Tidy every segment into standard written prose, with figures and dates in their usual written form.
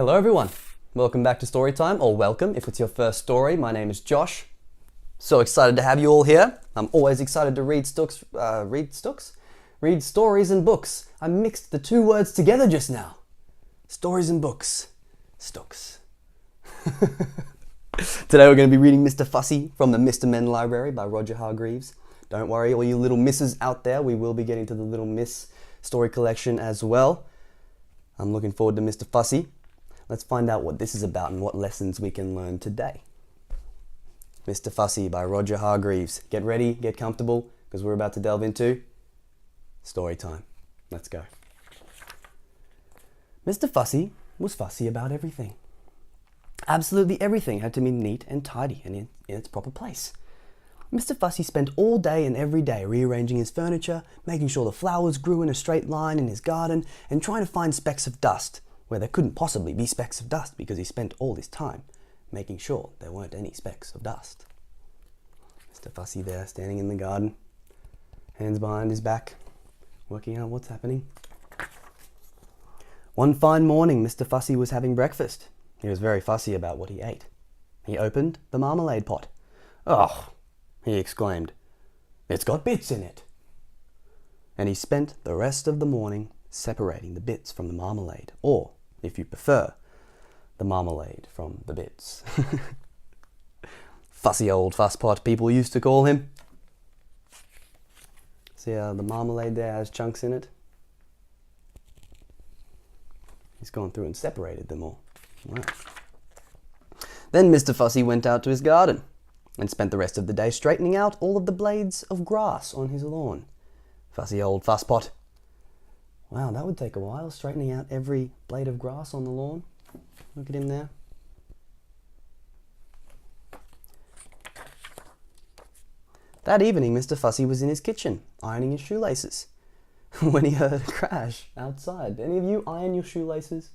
Hello everyone, welcome back to Storytime, or welcome if it's your first story. My name is Josh. So excited to have you all here. I'm always excited to read stories and books. I mixed the two words together just now. Stories and books. Stooks. Today we're going to be reading Mr. Fussy from the Mr. Men Library by Roger Hargreaves. Don't worry, all you little misses out there, we will be getting to the Little Miss story collection as well. I'm looking forward to Mr. Fussy. Let's find out what this is about and what lessons we can learn today. Mr. Fussy by Roger Hargreaves. Get ready, get comfortable, because we're about to delve into story time. Let's go. Mr. Fussy was fussy about everything. Absolutely everything had to be neat and tidy and in its proper place. Mr. Fussy spent all day and every day rearranging his furniture, making sure the flowers grew in a straight line in his garden, and trying to find specks of dust where there couldn't possibly be specks of dust because he spent all his time making sure there weren't any specks of dust. Mr. Fussy there, standing in the garden, hands behind his back, working out what's happening. One fine morning, Mr. Fussy was having breakfast. He was very fussy about what he ate. He opened the marmalade pot. "Oh," he exclaimed, "it's got bits in it." And he spent the rest of the morning separating the bits from the marmalade, or, if you prefer, the marmalade from the bits. Fussy old fusspot, people used to call him. See how the marmalade there has chunks in it? He's gone through and separated them all. Wow. Then Mr. Fussy went out to his garden and spent the rest of the day straightening out all of the blades of grass on his lawn. Fussy old fusspot. Wow, that would take a while, straightening out every blade of grass on the lawn. Look at him there. That evening, Mr. Fussy was in his kitchen, ironing his shoelaces, when he heard a crash outside. Any of you iron your shoelaces?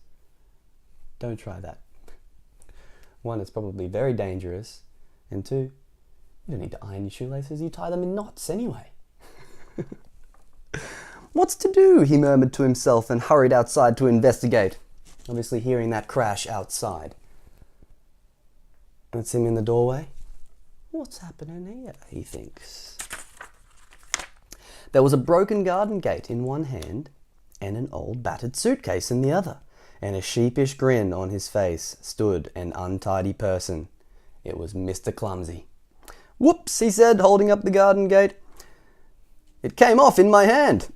Don't try that. One, it's probably very dangerous, and two, you don't need to iron your shoelaces, you tie them in knots anyway. "What's to do?" he murmured to himself and hurried outside to investigate, obviously hearing that crash outside. That's him in the doorway. "What's happening here?" he thinks. There was a broken garden gate in one hand and an old battered suitcase in the other, and a sheepish grin on his face stood an untidy person. It was Mr. Clumsy. "Whoops," he said, holding up the garden gate. "It came off in my hand."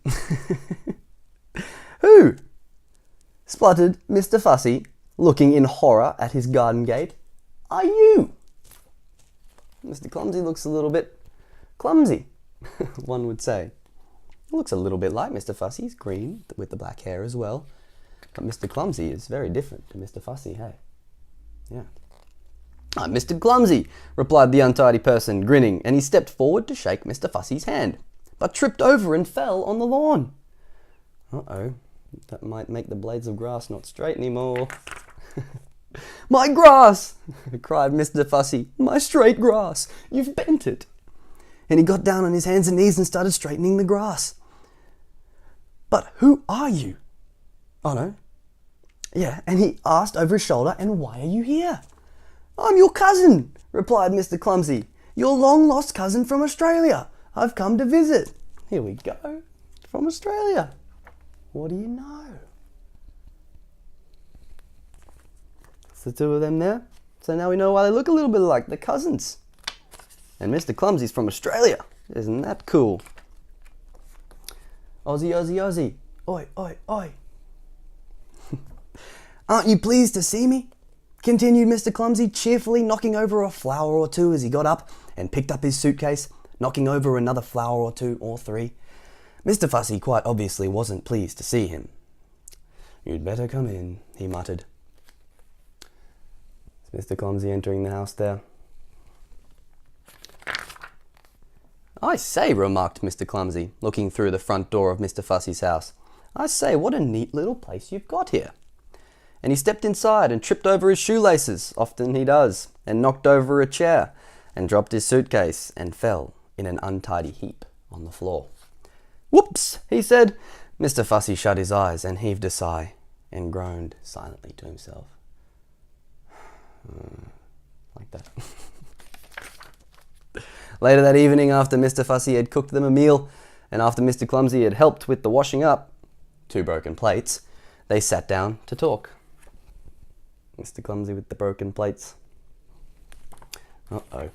"Who?" spluttered Mr. Fussy, looking in horror at his garden gate. "Are you?" Mr. Clumsy looks a little bit clumsy, one would say. He looks a little bit like Mr. Fussy. He's green with the black hair as well. But Mr. Clumsy is very different to Mr. Fussy, hey? Yeah. "I'm Mr. Clumsy," replied the untidy person, grinning, and he stepped forward to shake Mr. Fussy's hand, but tripped over and fell on the lawn. Uh-oh, that might make the blades of grass not straight anymore. "My grass!" cried Mr. Fussy. "My straight grass! You've bent it!" And he got down on his hands and knees and started straightening the grass. "But who are you?" "Oh no." "Yeah," and he asked over his shoulder, "and why are you here?" "I'm your cousin," replied Mr. Clumsy. "Your long-lost cousin from Australia. I've come to visit." Here we go. From Australia. What do you know? It's the two of them there. So now we know why they look a little bit like. They're cousins. And Mr. Clumsy's from Australia. Isn't that cool? "Aussie, Aussie, Aussie. Oi, oi, oi." "Aren't you pleased to see me?" continued Mr. Clumsy, cheerfully knocking over a flower or two as he got up and picked up his suitcase, knocking over another flower or two or three. Mr. Fussy quite obviously wasn't pleased to see him. "You'd better come in," he muttered. Is Mr. Clumsy entering the house there? "I say," remarked Mr. Clumsy, looking through the front door of Mr. Fussy's house. "I say, what a neat little place you've got here." And he stepped inside and tripped over his shoelaces, often he does, and knocked over a chair, and dropped his suitcase, and fell in an untidy heap on the floor. "Whoops," he said. Mr. Fussy shut his eyes and heaved a sigh, and groaned silently to himself. Like that. Later that evening, after Mr. Fussy had cooked them a meal, and after Mr. Clumsy had helped with the washing up, 2 broken plates, they sat down to talk. Mr. Clumsy with the broken plates. Uh-oh.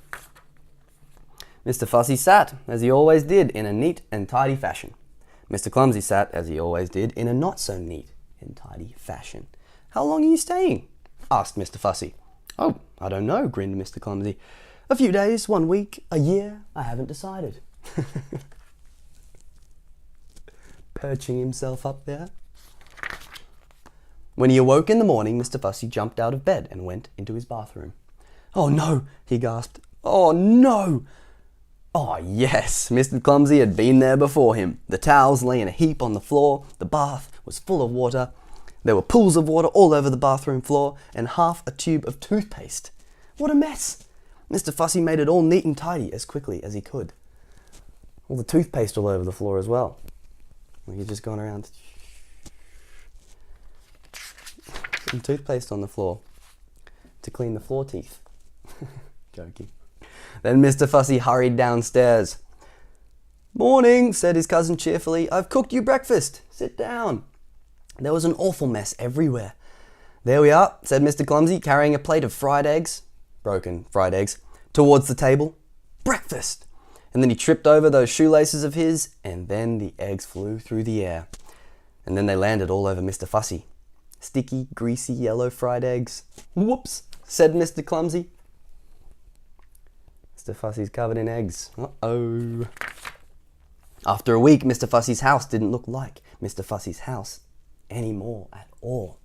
Mr. Fussy sat, as he always did, in a neat and tidy fashion. Mr. Clumsy sat, as he always did, in a not-so-neat and tidy fashion. "How long are you staying?" asked Mr. Fussy. "Oh, I don't know," grinned Mr. Clumsy. "A few days, 1 week, a year, I haven't decided." Perching himself up there. When he awoke in the morning, Mr. Fussy jumped out of bed and went into his bathroom. "Oh no," he gasped. "Oh no!" Oh yes, Mr. Clumsy had been there before him. The towels lay in a heap on the floor, the bath was full of water, there were pools of water all over the bathroom floor, and half a tube of toothpaste. What a mess! Mr. Fussy made it all neat and tidy as quickly as he could. All the toothpaste all over the floor as well. He'd just gone around. Some toothpaste on the floor to clean the floor teeth. Joking. Then Mr. Fussy hurried downstairs. "Morning," said his cousin cheerfully. "I've cooked you breakfast. Sit down." There was an awful mess everywhere. "There we are," said Mr. Clumsy, carrying a plate of fried eggs, broken fried eggs, towards the table. "Breakfast!" And then he tripped over those shoelaces of his, and then the eggs flew through the air. And then they landed all over Mr. Fussy. Sticky, greasy, yellow fried eggs. "Whoops," said Mr. Clumsy. Mr. Fussy's covered in eggs. Uh-oh. After a week, Mr. Fussy's house didn't look like Mr. Fussy's house anymore at all.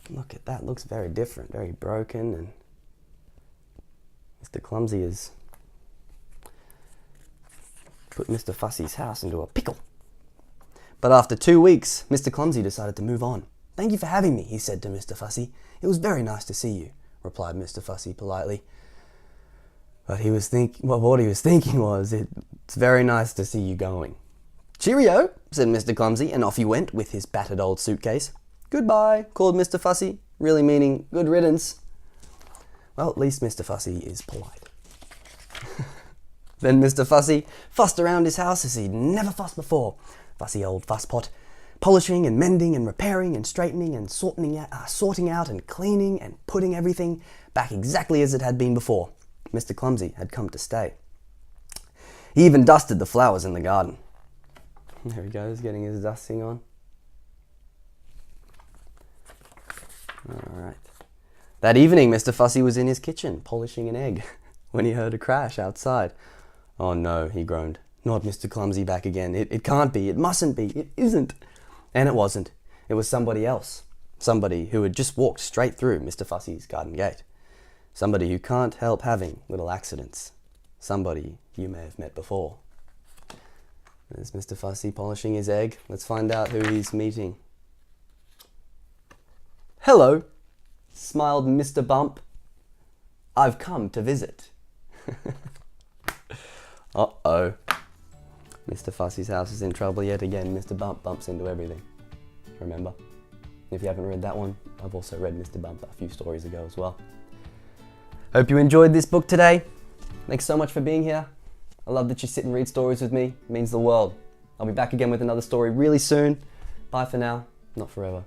Look at that, looks very different, very broken, and Mr. Clumsy has put Mr. Fussy's house into a pickle. But after 2 weeks, Mr. Clumsy decided to move on. "Thank you for having me," he said to Mr. Fussy. "It was very nice to see you," replied Mr. Fussy politely. But what he was thinking was, "It's very nice to see you going." "Cheerio," said Mr. Clumsy, and off he went with his battered old suitcase. "Goodbye," called Mr. Fussy, really meaning good riddance. Well, at least Mr. Fussy is polite. Then Mr. Fussy fussed around his house as he'd never fussed before. Fussy old fusspot, polishing and mending and repairing and straightening and sorting out and cleaning and putting everything back exactly as it had been before. Mr. Clumsy had come to stay. He even dusted the flowers in the garden. There he goes, getting his dusting on. Alright. That evening, Mr. Fussy was in his kitchen, polishing an egg, when he heard a crash outside. "Oh no," he groaned. "Not Mr. Clumsy back again. It can't be. It mustn't be. It isn't." And it wasn't. It was somebody else. Somebody who had just walked straight through Mr. Fussy's garden gate. Somebody who can't help having little accidents. Somebody you may have met before. There's Mr. Fussy polishing his egg. Let's find out who he's meeting. "Hello," smiled Mr. Bump. "I've come to visit." Uh-oh. Mr. Fussy's house is in trouble yet again. Mr. Bump bumps into everything. Remember? If you haven't read that one, I've also read Mr. Bump a few stories ago as well. Hope you enjoyed this book today. Thanks so much for being here. I love that you sit and read stories with me. It means the world. I'll be back again with another story really soon. Bye for now. Not forever.